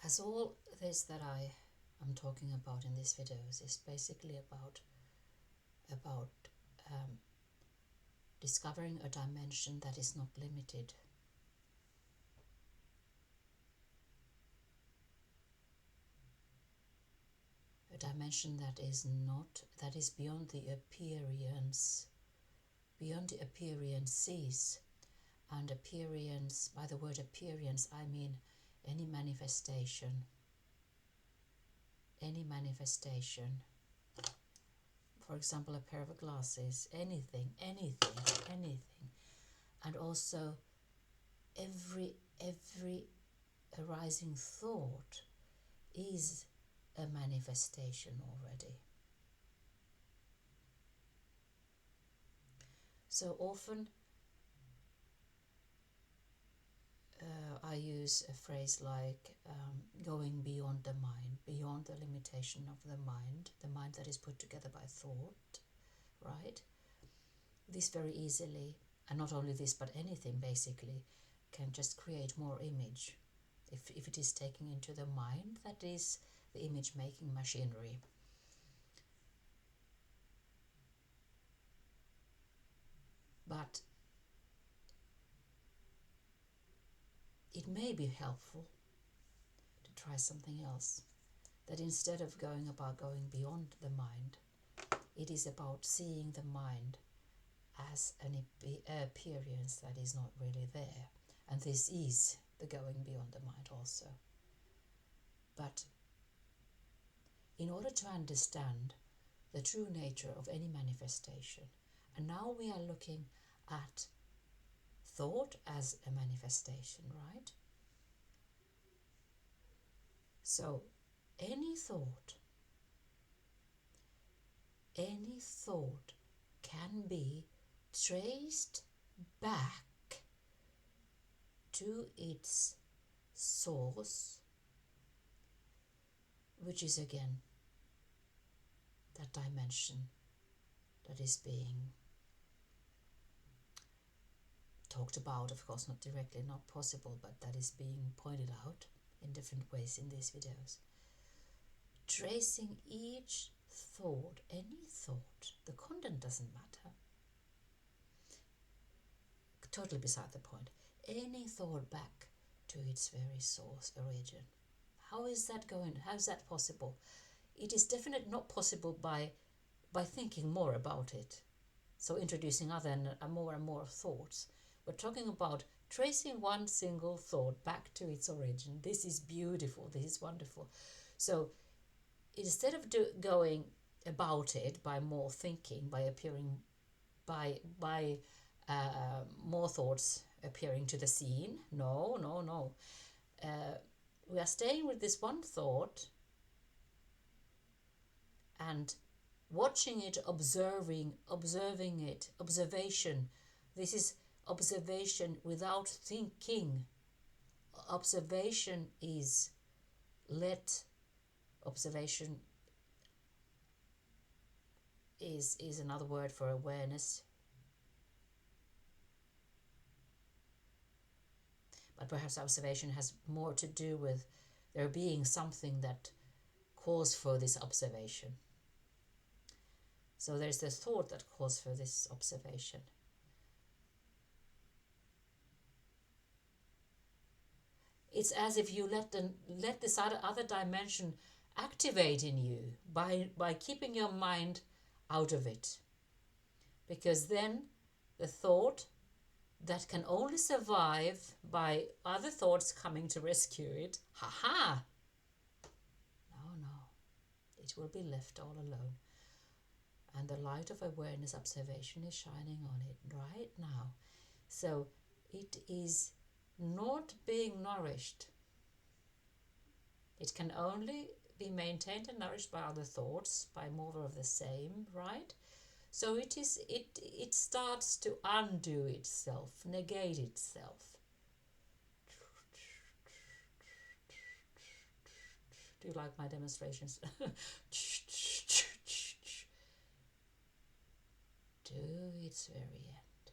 As all this that I am talking about in these videos is basically about discovering a dimension that is not limited. A dimension that is beyond the appearance, beyond the appearances. And appearance, by the word appearance, I mean any manifestation. Any manifestation. For example, a pair of glasses, anything. And also every arising thought is a manifestation already. So often I use a phrase like going beyond the mind, beyond the limitation of the mind that is put together by thought, right? This very easily, and not only this but anything basically, can just create more image if it is taken into the mind, that is the image making machinery. But it may be helpful to try something else, that instead of going beyond the mind, it is about seeing the mind as an appearance that is not really there. And this is the going beyond the mind also. But in order to understand the true nature of any manifestation, and now we are looking at thought as a manifestation, right? So any thought can be traced back to its source, which is again that dimension that is being talked about, of course not directly, not possible, but that is being pointed out in different ways in these videos. Tracing each thought, any thought, the content doesn't matter, totally beside the point, any thought back to its very source, origin. How is that going? How is that possible? It is definitely not possible by thinking more about it, so introducing other and more thoughts. We're talking about tracing one single thought back to its origin. This is beautiful, this is wonderful. So instead of going about it by more thinking, by appearing, by more thoughts appearing to the scene, no. We are staying with this one thought and watching it, observing it, observation. This is observation without thinking. Observation is observation is another word for awareness. But perhaps observation has more to do with there being something that calls for this observation. So there's the thought that calls for this observation. It's as if you let this other dimension activate in you by keeping your mind out of it. Because then the thought that can only survive by other thoughts coming to rescue it, no, it will be left all alone. And the light of awareness observation is shining on it right now. So it is not being nourished. It can only be maintained and nourished by other thoughts, by more of the same, right? So it starts to undo itself, negate itself. Do you like my demonstrations? To its very end.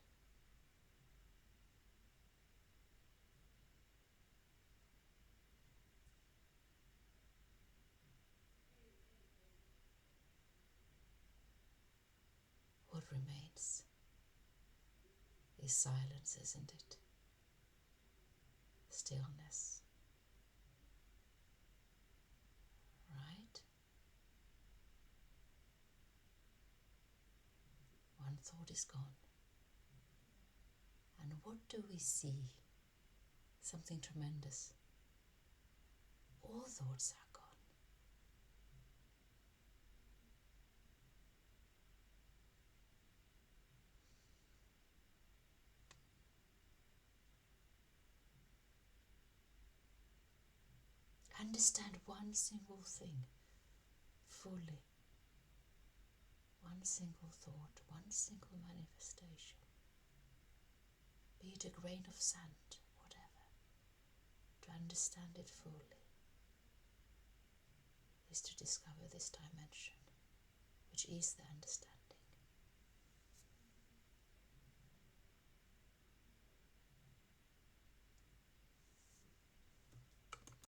remains is silence, isn't it? Stillness. Right? One thought is gone. And what do we see? Something tremendous. All thoughts are gone. Understand one single thing fully. One single thought, one single manifestation. Be it a grain of sand, whatever. To understand it fully is to discover this dimension, which is the understanding.